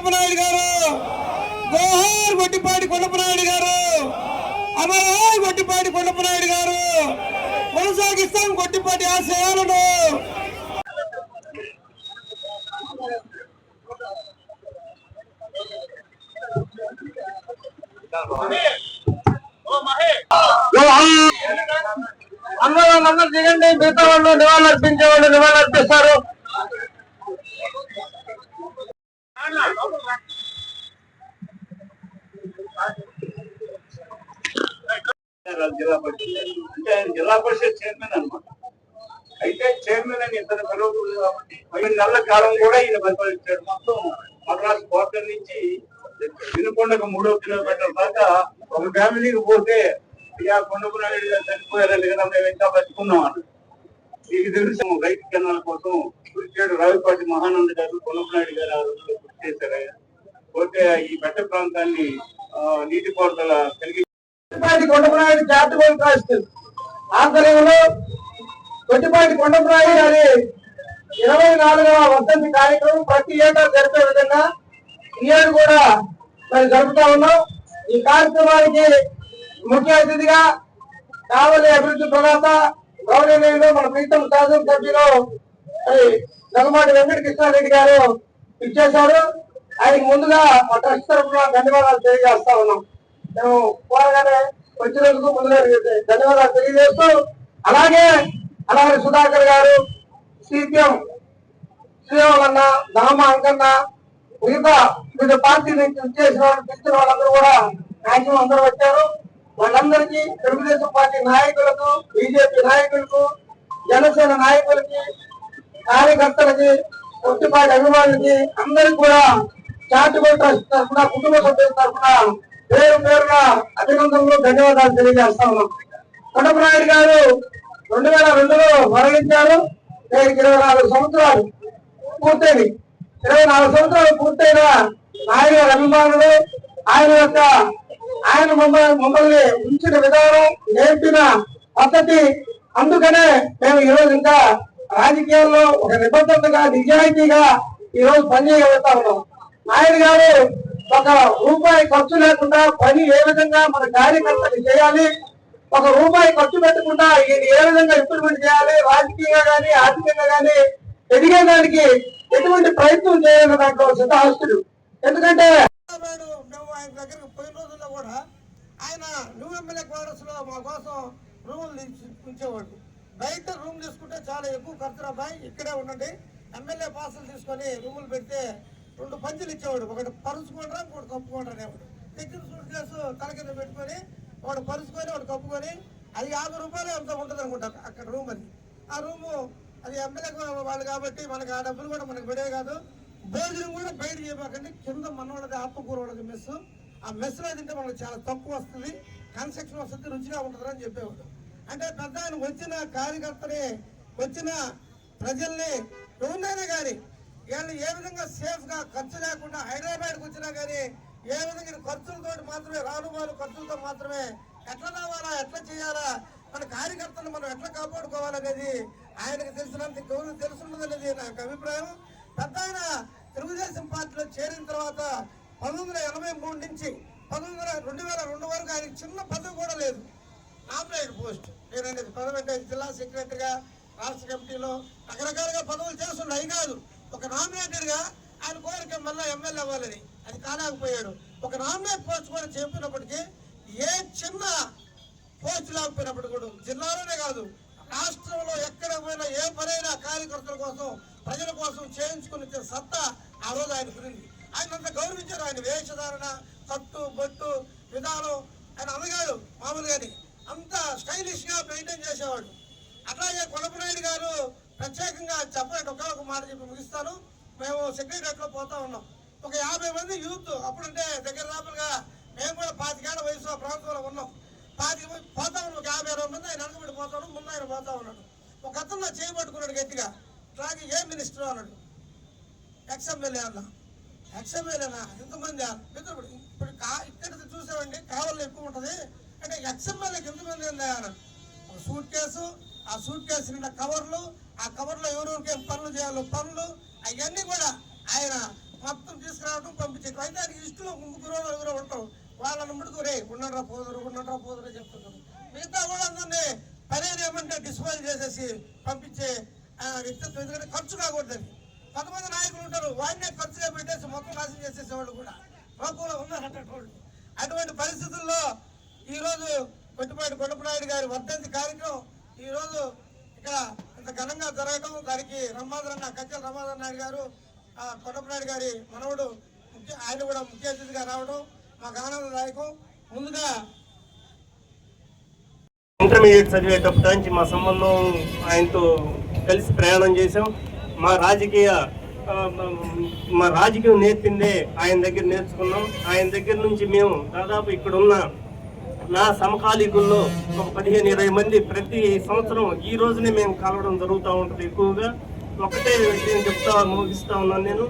కొండపనాయుడు గారు, జోహార్ గొట్టిపాటి కొండపనాయుడు గారు, అమరాయ్ గొట్టిపాటి కొండపనాయుడు గారు. కొనసాగిస్తాం గొట్టిపాటి ఆశయాలను. అందరూ దిగండి, మిగతా వాళ్ళు నివాళులు అర్పించే వాళ్ళు నివాళులు అర్పిస్తారు. జిల్లా పరిషత్ చైర్మన్ అనమాట. అయితే చైర్మన్ అని ఇతను పిలవకూడదు కాబట్టి 9 నెలల కాలం కూడా ఈయన పరిపాలించాడు. మొత్తం మద్రాసు బోర్డర్ నుంచి వినుకొండకు 3వ కిలోమీటర్ దాకా ఒక ఫ్యామిలీకి పోతే కొండపనాయుడు గారు చనిపోయారని కదా మేము ఇంకా బతుకున్నాం అన్న. మీకు తెలుసు, రైతు కెనాల కోసం కృషి రావిపాటి మహానంద గారు, కొండపనాయుడు గారు ఆ రోజుల్లో కృషి చేశారు. పోతే ఈ మెట్ట ప్రాంతాన్ని నీటిపారుదల కలిగి కొండపనాయుడు చారిటబుల్ ట్రస్ట్ ఆధ్వర్యంలో గొట్టిపాటి కొండపనాయుడు గారి 24వ వర్ధంతి కార్యక్రమం ప్రతి ఏటా జరిపే విధంగా ఈ ఏడు కూడా మరి జరుపుతా ఉన్నాం. ఈ కార్యక్రమానికి ముఖ్య అతిథిగా కావలి అభివృద్ధి ప్రదాత గౌరవనీయులు మన ప్రీతం శాసనసభ్యులు జగమాటి వెంకటకృష్ణారెడ్డి గారు ఇచ్చేశారు. ఆయనకు ముందుగా మా ట్రస్ట్ తరఫున ధన్యవాదాలు తెలియజేస్తా ఉన్నాం. మేము కోరగానే వచ్చినందుకు ముందుగా ధన్యవాదాలు తెలియజేస్తూ, అలాగే సుధాకర్ గారు, సిపిఎం శ్రీవల్లన్న, దామ అంకన్న, వివిధ పార్టీ నుంచి పిలిచిన వాళ్ళందరూ కూడా మాక్సిమం అందరూ వచ్చారు. వాళ్ళందరికీ తెలుగుదేశం పార్టీ నాయకులకు, బీజేపీ నాయకులకు, జనసేన నాయకులకి, కార్యకర్తలకి, గొట్టిపాటి అభిమానులకి అందరికి కూడా చారిటబుల్ ట్రస్ట్ తరఫున, కుటుంబ సభ్యుల తరఫున పేరు పేరుగా అభినందనలు, ధన్యవాదాలు తెలియజేస్తా ఉన్నాం. కొండపనాయుడు గారు 2002లో మరణించారు. 24 సంవత్సరాలు పూర్తయింది. 24 సంవత్సరాలు పూర్తయిన నాయుడు గారి అభిమానులు, ఆయన మమ్మల్ని ఉంచిన విధానం, నేర్పిన పద్ధతి, అందుకనే మేము ఈరోజు ఇంకా రాజకీయాల్లో ఒక నిబద్ధతగా, నిజాయితీగా ఈరోజు పనిచేయగలుగుతా ఉన్నాం. నాయుడు గారు ఒక రూపాయి ఖర్చు లేకుండా పని ఏ విధంగా మన కార్యకర్తలు చేయాలి, ఒక రూపాయి ఖర్చు పెట్టకుండా ఏ విధంగా ఇంప్లిమెంట్ చేయాలి, రాజకీయంగా గానీ ఆర్థికంగా గానీ ఎదిగేదానికి ఎటువంటి ప్రయత్నం చేయాలి దాంట్లో సిద్ధహస్తుడు. ఎందుకంటే మేము ఆయన దగ్గరకు పోయిన రోజుల్లో కూడా ఆయన న్యూ ఎమ్మెల్యే క్వార్టర్స్ లో మా కోసం రూములు ఉంచేవాడు. బయట రూమ్ తీసుకుంటే చాలా ఎక్కువ ఖర్చు రాబాయి, ఇక్కడే ఉండండి, ఎమ్మెల్యే పాసులు తీసుకొని రూములు పెడితే 2 పంచులు ఇచ్చేవాడు. ఒకటి పరుచుకుంటారా, ఇంకోటి కప్పుకుంటారు అనేవాడు. తెచ్చిన సూట్ కేసు తల కింద పెట్టుకొని ఒకటి పరుచుకొని ఒకటి కప్పుకొని, అది 50 రూపాయలు ఎంత ఉంటుంది అనుకుంటా అక్కడ రూమ్. అది ఆ రూము అది ఎమ్మెల్యే వాళ్ళు కాబట్టి మనకి ఆ డబ్బులు కూడా మనకు పడే కాదు. భోజనం కూడా బయట చేయబాకండి, కింద మనవాళ్ళది ఆత్మకూర వాళ్ళది మెస్, ఆ మెస్లో తింటే మనకు చాలా తక్కువ వస్తుంది, కన్స్ట్రక్షన్ వస్తుంది, రుచిగా ఉంటుంది అని చెప్పేవాడు. అంటే పెద్ద ఆయన వచ్చిన కార్యకర్తని, వచ్చిన ప్రజల్ని, ఎవరినైనా కానీ వీళ్ళు ఏ విధంగా సేఫ్ గా ఖర్చు లేకుండా హైదరాబాద్కి వచ్చినా కానీ ఏ విధంగా ఖర్చులతో మాత్రమే, రానుబాలు ఖర్చులతో మాత్రమే ఎట్లా రావాలా, ఎట్లా చేయాలా, మన కార్యకర్తలు మనం ఎట్లా కాపాడుకోవాలనేది ఆయనకు తెలిసినంత గౌరవం తెలుసున్నదనేది నాకు అభిప్రాయం. పెద్ద ఆయన తెలుగుదేశం పార్టీలో చేరిన తర్వాత 1983 నుంచి 2002 వరకు ఆయనకి చిన్న పదవి కూడా లేదు. నామినేటెడ్ పోస్ట్ నేననేది పదవి, జిల్లా సెక్రటరీగా, రాష్ట్ర కమిటీలో రకరకాలుగా పదవులు చేస్తున్నాయి. అవి కాదు, ఒక నామినేటెడ్ గా ఆయన కోరిక మళ్ళీ ఎమ్మెల్యే అవ్వాలని, అది కాలేకపోయాడు. ఒక నామినేట్ పోస్ట్ కూడా చెప్పినప్పటికీ, ఏ చిన్న పోస్ట్ లేకపోయినప్పుడు కూడా జిల్లాలోనే కాదు రాష్ట్రంలో ఎక్కడ పోయినా ఏ పనైనా కార్యకర్తల కోసం, ప్రజల కోసం చేయించుకుని సత్తా ఆ రోజు ఆయన గురించి ఆయన అంత గౌరవించారు. ఆయన వేషధారణ, కట్టు బొట్టు విధానం, ఆయన అందగాడు మామూలుగాని అంత స్టైలిష్ గా మెయింటైన్ చేసేవాడు. అట్లాగే కొండపనాయుడు గారు ప్రత్యేకంగా చెప్పండి, ఒక మాట చెప్పి ముగిస్తాను. మేము సెక్రటరియట్ లో పోతా ఉన్నాం, ఒక 50 మంది యూత్, అప్పుడంటే దగ్గర దాపులుగా మేము కూడా 25 ఏళ్ల వయసు ఆ ప్రాంతంలో ఉన్నాం. 25 పోతా ఉన్నాం, ఒక 50-60 మంది ఆయన వెనకబడి పోతాను, ముందు ఆయన పోతా ఉన్నాడు. ఒక అతను చేయబట్టుకున్నాడు గట్టిగా, ఇట్లాగే ఏ మినిస్టర్ అన్నాడు, ఎక్స్ఎమ్మెల్యే అన్నా. ఎక్స్ఎమ్మెల్యేనా, ఎంతమంది మిత్రుడు, ఇప్పుడు ఇక్కడ చూసామండి కావాలి ఎక్కువ ఉంటుంది అంటే ఎక్స్ఎమ్మెల్యేకి ఎంతమంది అన్నాడు. ఒక సూట్ కేసు, ఆ సూట్ కేసు నిండా కవర్లు, ఆ కవర్లో ఎవరెవరికి పనులు చేయాలో పనులు, అవన్నీ కూడా ఆయన మొత్తం తీసుకురావడం పంపించేది. అయితే అది ఇష్టంలో ముగ్గురు నలుగురు ఉంటాం, వాళ్ళని ముడుకు రే ఉండరా పోదురు చెప్తున్నారు. మిగతా కూడా అందరినీ పనేది ఏమంటే డిస్పోజ్ చేసేసి పంపించే వ్యక్తిత్వం. ఎందుకంటే ఖర్చు కాకూడదని కొంతమంది నాయకులు ఉంటారు, వాడినే ఖర్చుగా పెట్టేసి మొత్తం నాశనం చేసేసేవాళ్ళు కూడా లోకంలో ఉన్నారన్నటువంటి. అటువంటి పరిస్థితుల్లో ఈరోజు కొట్టిపాటి కొండపనాయుడు గారి వర్ధంతి కార్యక్రమం ఈరోజు ఇక్కడ ఇంత ఘనంగా జరగడం, దానికి కచ్చల రమాధర్ నాయుడు గారు కొండపనాయుడు గారి మనవడు ఆయన కూడా ముఖ్య అతిథిగా రావడం మాకు ఆనందదాయకం. ముందుగా ఇంటర్మీడియట్ చదివేటప్పటి నుంచి మా సంబంధం ఆయనతో కలిసి ప్రయాణం చేసాం. మా రాజకీయం నేర్పిందే ఆయన దగ్గర నేర్చుకున్నాం. ఆయన దగ్గర నుంచి మేము దాదాపు ఇక్కడున్న నా సమకాలీకుల్లో ఒక 15-20 మంది ప్రతి సంవత్సరం ఈ రోజునే మేము కలవడం జరుగుతూ ఉంటుంది. ఎక్కువగా ఒకటే విషయం ముగిస్తా ఉన్నాను. నేను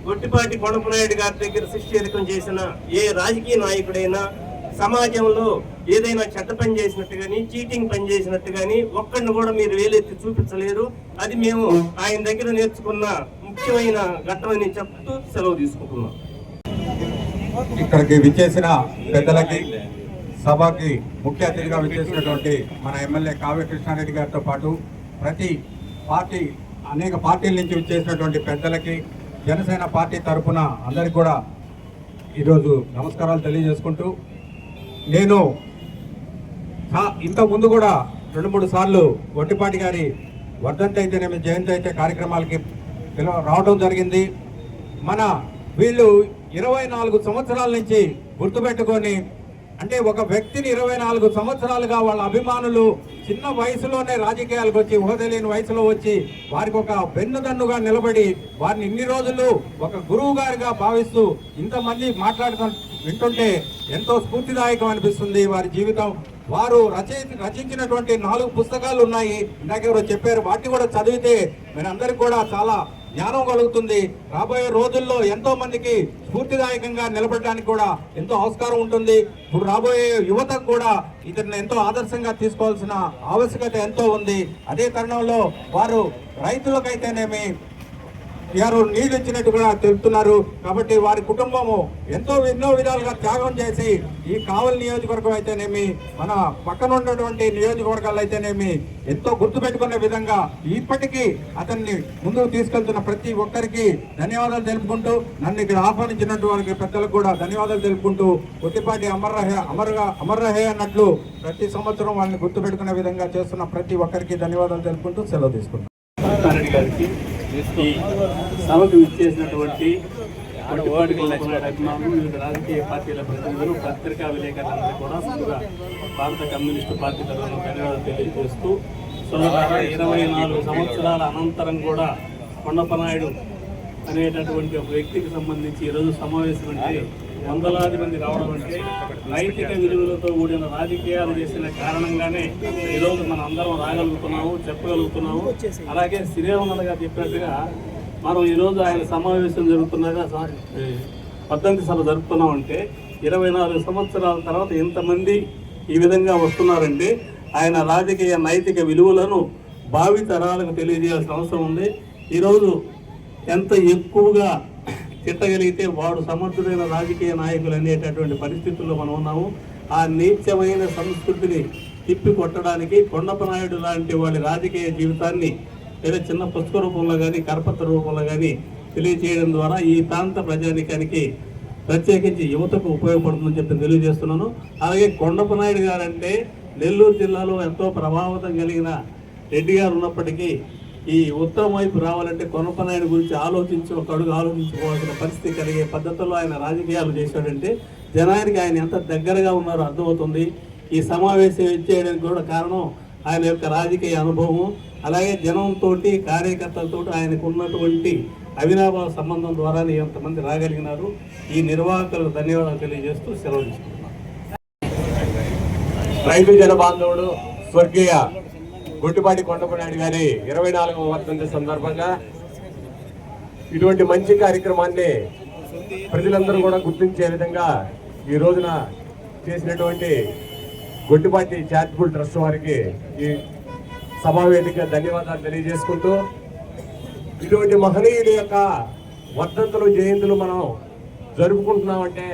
గొట్టిపాటి కొండపనాయుడు గారి దగ్గర శిష్యరికం చేసిన ఏ రాజకీయ నాయకుడైనా సమాజంలో ఏదైనా చెడ్డ పని చేసినట్టు కానీ, చీటింగ్ పని చేసినట్టు కానీ ఒక్కడిని కూడా మీరు వేలెత్తి చూపించలేరు. అది మేము ఆయన దగ్గర నేర్చుకున్న ముఖ్యమైన ఘట్టమని చెప్తూ సెలవు తీసుకుంటున్నాం. ఇక్కడికి విచ్చేసిన పెద్దలకి, సభకి ముఖ్య అతిథిగా విచ్చేసినటువంటి మన ఎమ్మెల్యే కావ్య కృష్ణారెడ్డి గారితో పాటు ప్రతి పార్టీ అనేక పార్టీల నుంచి విచ్చేసినటువంటి పెద్దలకి, జనసేన పార్టీ తరఫున అందరికి కూడా ఈరోజు నమస్కారాలు తెలియజేసుకుంటూ, నేను ఇంతకుముందు కూడా 2-3 సార్లు గొట్టిపాటి గారి వర్ధంతి అయితేనేమి, జయంతి అయితే కార్యక్రమాలకి రావడం జరిగింది. మన వీళ్ళు 24 సంవత్సరాల నుంచి గుర్తుపెట్టుకొని, అంటే ఒక వ్యక్తిని 24 సంవత్సరాలుగా వాళ్ళ అభిమానులు చిన్న వయసులోనే రాజకీయాలకు వచ్చి, ఊహతెలియని వయసులో వచ్చి వారికి ఒక వెన్నుదన్నుగా నిలబడి వారిని ఇన్ని రోజులు ఒక గురువు గారిగా భావిస్తూ ఇంతమంది వింటుంటే ఎంతో స్ఫూర్తిదాయకం అనిపిస్తుంది వారి జీవితం. వారు రచించినటువంటి 4 పుస్తకాలు ఉన్నాయి, ఇందాకెవరో చెప్పారు. వాటిని కూడా చదివితే మీరందరికీ కూడా చాలా జ్ఞానం కలుగుతుంది. రాబోయే రోజుల్లో ఎంతో మందికి స్ఫూర్తిదాయకంగా నిలబడడానికి కూడా ఎంతో ఆస్కారం ఉంటుంది. ఇప్పుడు రాబోయే యువతకు కూడా ఇతన్ని ఎంతో ఆదర్శంగా తీసుకోవాల్సిన ఆవశ్యకత ఎంతో ఉంది. అదే తరుణంలో వారు రైతులకైతేనేమి నీళ్ళు ఇచ్చినట్టు కూడా తెలుపుతున్నారు. కాబట్టి వారి కుటుంబము ఎన్నో విధాలుగా త్యాగం చేసి ఈ కావలి నియోజకవర్గం అయితేనేమి, మన పక్కన ఉన్నటువంటి నియోజకవర్గాలు అయితేనేమి ఎంతో గుర్తుపెట్టుకునే విధంగా ఇప్పటికీ అతన్ని ముందుకు తీసుకెళ్తున్న ప్రతి ఒక్కరికి ధన్యవాదాలు తెలుపుకుంటూ, నన్ను ఇక్కడ ఆహ్వానించినటువంటి పెద్దలకు కూడా ధన్యవాదాలు తెలుపుకుంటూ, కొద్దిపాటి అమర్ రహే అన్నట్లు ప్రతి సంవత్సరం వాళ్ళని గుర్తుపెట్టుకునే విధంగా చేస్తున్న ప్రతి ఒక్కరికి ధన్యవాదాలు తెలుపుకుంటూ సెలవు తీసుకుంటాం. ఈ సభకు విచ్చేసినటువంటి వివిధ రాజకీయ పార్టీల ప్రతినిధులు, పత్రికా విలేకరులందరూ కూడా భారత కమ్యూనిస్టు పార్టీ తరఫున ధన్యవాదాలు తెలియజేస్తూ, 24 సంవత్సరాల అనంతరం కూడా కొండపనాయుడు అనేటటువంటి ఒక వ్యక్తికి సంబంధించి ఈరోజు సమావేశం అంటే వందలాది మంది రావడం అంటే నైతిక విలువలతో కూడిన రాజకీయాలు చేసిన కారణంగానే ఈరోజు మనం అందరం రాగలుగుతున్నాము, చెప్పగలుగుతున్నాము. అలాగే శ్రీరామన్న గారు చెప్పినట్టుగా మనం ఈరోజు ఆయన సమావేశం జరుగుతున్నాగా వర్ధంతి సభ జరుపుతున్నామంటే 24 సంవత్సరాల తర్వాత ఇంతమంది ఈ విధంగా వస్తున్నారంటే ఆయన రాజకీయ నైతిక విలువలను భావితరాలకు తెలియజేయాల్సిన అవసరం ఉంది. ఈరోజు ఎంత ఎక్కువగా తిట్టగలిగితే వాడు సమర్థుడైన రాజకీయ నాయకులు అనేటటువంటి పరిస్థితుల్లో మనం ఉన్నాము. ఆ నీచమైన సంస్కృతిని తిప్పి కొట్టడానికి కొండపనాయుడు లాంటి వాళ్ళ రాజకీయ జీవితాన్ని లేదా చిన్న పుస్తక రూపంలో కానీ, కరపత్ర రూపంలో కానీ తెలియజేయడం ద్వారా ఈ ప్రాంత ప్రజానికానికి ప్రత్యేకించి యువతకు ఉపయోగపడుతుందని చెప్పి తెలియజేస్తున్నాను. అలాగే కొండపనాయుడు గారంటే నెల్లూరు జిల్లాలో ఎంతో ప్రభావితం కలిగిన రెడ్డి గారు ఉన్నప్పటికీ ఈ ఉత్తరం వైపు రావాలంటే కొండపనాయుడు గురించి ఒక అడుగు ఆలోచించుకోవాల్సిన పరిస్థితి కలిగే పద్ధతుల్లో ఆయన రాజకీయాలు చేశాడంటే జనానికి ఆయన ఎంత దగ్గరగా ఉన్నారో అర్థమవుతుంది. ఈ సమావేశం ఇచ్చేయడానికి కూడా కారణం ఆయన యొక్క రాజకీయ అనుభవం, అలాగే జనంతో, కార్యకర్తలతో ఆయనకు ఉన్నటువంటి అవినాభావ సంబంధం ద్వారానే ఎంతమంది రాగలిగినారు. ఈ నిర్వాహకులకు ధన్యవాదాలు తెలియజేస్తూ సెలవు తీసుకుంటున్నాను. రైతు జన బాంధవుడు స్వర్గీయ గొట్టిపాటి కొండపనాయుడు గారి 24వ వర్ధంతి సందర్భంగా ఇటువంటి మంచి కార్యక్రమాన్ని ప్రజలందరూ కూడా గుర్తించే విధంగా ఈ రోజున చేసినటువంటి గొట్టిపాటి చారిటబుల్ ట్రస్ట్ వారికి ఈ సభావేదిక ధన్యవాదాలు తెలియజేసుకుంటూ, ఇటువంటి మహనీయుల యొక్క వర్ధంతులు జయంతులు మనం జరుపుకుంటున్నామంటే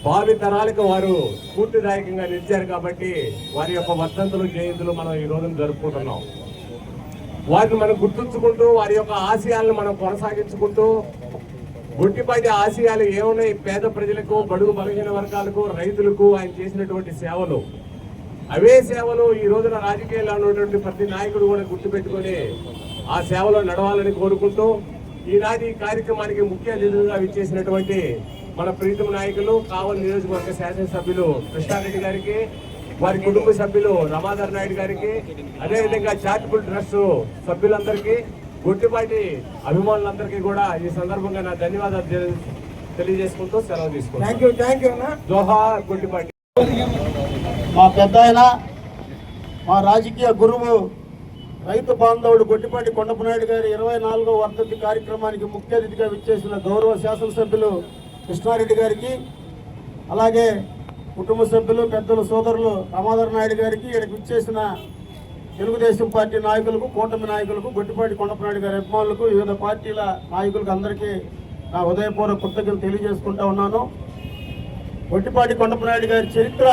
భావి తరాలకు వారు స్ఫూర్తిదాయకంగా నిలిచారు కాబట్టి వారి యొక్క వర్ధంతులు జయంతులు మనం ఈ రోజున జరుపుకుంటున్నాం. వారిని మనం గుర్తుంచుకుంటూ వారి యొక్క ఆశయాలను మనం కొనసాగించుకుంటూ గొట్టిపాటి ఆశయాలు ఏమున్నాయి, పేద ప్రజలకు, బడుగు బలహీన వర్గాలకు, రైతులకు ఆయన చేసినటువంటి సేవలు, అవే సేవలు ఈ రోజున రాజకీయాల్లో ఉన్నటువంటి ప్రతి నాయకుడు కూడా గుర్తుపెట్టుకొని ఆ సేవలో నడవాలని కోరుకుంటూ ఈనాటి ఈ కార్యక్రమానికి ముఖ్య అతిథులుగా విచ్చేసినటువంటి మన ప్రీతం నాయకులు కావలి నియోజకవర్గ శాసనసభ్యులు కృష్ణారెడ్డి గారికి, వారి కుటుంబ సభ్యులు రమాధర్ నాయుడు గారికి, అదేవిధంగా చారిటబుల్ ట్రస్ట్ సభ్యులందరికీ, గొట్టిపాటి అభిమానులందరికీ కూడా ఈ సందర్భంగా నా ధన్యవాదాలు తెలియజేసుకుంటూ సెలవు తీసుకుంటాను. థ్యాంక్ యూ అన్న. జోహార్ గొట్టిపాటి. మా పెద్ద ఆయన, మా రాజకీయ గురువు, రైతు బాంధవుడు గొట్టిపాటి కొండపనాయుడు గారి 24వ వర్ధంతి కార్యక్రమానికి ముఖ్య అతిథిగా విచ్చేసిన గౌరవ శాసనసభ్యులు కృష్ణారెడ్డి గారికి, అలాగే కుటుంబ సభ్యులు, పెద్దలు, సోదరులు రామాధర్ నాయుడు గారికి, ఇక్కడికి విచ్చేసిన తెలుగుదేశం పార్టీ నాయకులకు, కూటమి నాయకులకు, గొట్టిపాటి కొండపనాయుడు గారి అభిమానులకు, వివిధ పార్టీల నాయకులకు అందరికీ నా హృదయపూర్వక కృతజ్ఞతలు తెలియజేసుకుంటా ఉన్నాను. గొట్టిపాటి కొండపనాయుడు గారి చరిత్ర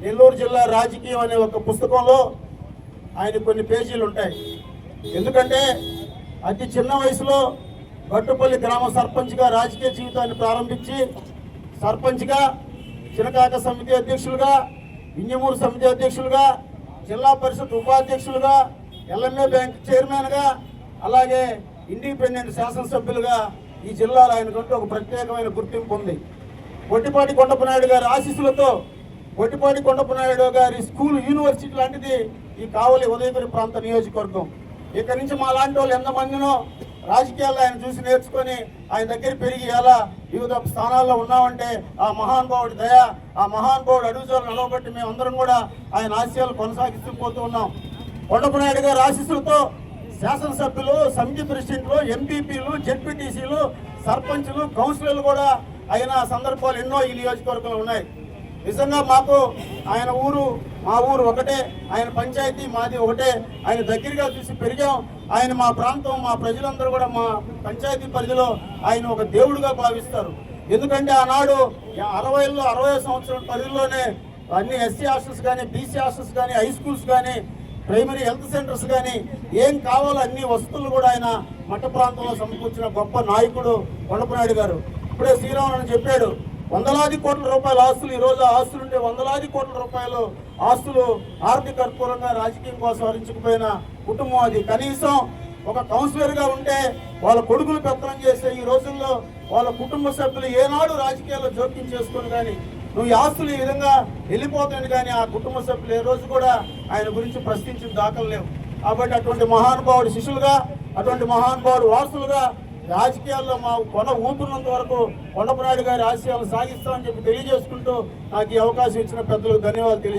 నెల్లూరు జిల్లా రాజకీయం అనే ఒక పుస్తకంలో ఆయన కొన్ని పేజీలు ఉంటాయి. ఎందుకంటే అతి చిన్న వయసులో గట్టుపల్లి గ్రామ సర్పంచ్గా రాజకీయ జీవితాన్ని ప్రారంభించి సర్పంచ్గా, చినకాక సమితి అధ్యక్షులుగా, ఇంజమూరు సమితి అధ్యక్షులుగా, జిల్లా పరిషత్ ఉపాధ్యక్షులుగా, ఎల్ఎంఏ బ్యాంక్ చైర్మన్గా, అలాగే ఇండిపెండెంట్ శాసనసభ్యులుగా ఈ జిల్లాలో ఆయనకంటూ ఒక ప్రత్యేకమైన గుర్తింపు ఉంది. గొట్టిపాటి కొండపనాయుడు గారి ఆశీస్సులతో గొట్టిపాటి కొండపనాయుడు గారి స్కూల్, యూనివర్సిటీ లాంటిది ఈ కావలి ఉదయగిరి ప్రాంత నియోజకవర్గం. ఇక్కడి నుంచి మా లాంటి వాళ్ళు ఎంతమందినో రాజకీయాల్లో ఆయన చూసి నేర్చుకొని ఆయన దగ్గర పెరిగి ఎలా వివిధ స్థానాల్లో ఉన్నామంటే ఆ మహానుభావుడి దయ, ఆ మహానుభావుడు అడుగుజాలు నడవబట్టి మేమందరం కూడా ఆయన ఆశయాలు కొనసాగిస్తూ పోతూ ఉన్నాం. కొండపనాయుడు గారి ఆశీస్సులతో శాసనసభ్యులు, సమితి ప్రెసిడెంట్లు, ఎంపీపీలు, జెడ్పీటీసీలు, సర్పంచులు, కౌన్సిలర్లు కూడా అయిన సందర్భాలు ఎన్నో ఈ నియోజకవర్గంలో ఉన్నాయి. నిజంగా మాకు ఆయన ఊరు, మా ఊరు ఒకటే, ఆయన పంచాయతీ మాది ఒకటే. ఆయన దగ్గరగా చూసి పెరిగాం. ఆయన మా ప్రాంతం, మా ప్రజలందరూ కూడా మా పంచాయతీ పరిధిలో ఆయన ఒక దేవుడిగా భావిస్తారు. ఎందుకంటే ఆనాడు 60వ సంవత్సరం పరిధిలోనే అన్ని ఎస్సీ హాస్టల్స్ కానీ, బీసీ హాస్టల్స్ కానీ, హై స్కూల్స్ కానీ, ప్రైమరీ హెల్త్ సెంటర్స్ కానీ ఏం కావాలో అన్ని వసతులు కూడా ఆయన మఠ ప్రాంతంలో సమకూర్చిన గొప్ప నాయకుడు కొండపనాయుడు గారు. ఇప్పుడే శ్రీరాములు చెప్పాడు, వందలాది కోట్ల రూపాయల ఆస్తులు, ఈరోజు ఆస్తులుంటే వందలాది కోట్ల రూపాయలు ఆస్తులు ఆర్థిక అనుకూలంగా రాజకీయం కోసం హరించుకుపోయిన కుటుంబం అది. కనీసం ఒక కౌన్సిలర్గా ఉంటే వాళ్ళ కొడుకులు పెత్తనం చేసే ఈ రోజుల్లో వాళ్ళ కుటుంబ సభ్యులు ఏనాడు రాజకీయాల్లో జోక్యం చేసుకొని కానీ నువ్వు ఈ ఆస్తులు ఈ విధంగా వెళ్ళిపోతాయని కానీ ఆ కుటుంబ సభ్యులు ఏ రోజు కూడా ఆయన గురించి ప్రశ్నించిన దాఖలు లేవు. కాబట్టి అటువంటి మహానుభావుడు శిష్యులుగా, అటువంటి మహానుభావుడు వారసులుగా రాజకీయాల్లో మా కొన ఊతున్నంత వరకు కొండపనాయుడు గారి ఆశయాలను సాగిస్తామని చెప్పి తెలియజేసుకుంటూ నాకు ఈ అవకాశం ఇచ్చిన పెద్దలకు ధన్యవాదాలు తెలియజేస్తాను.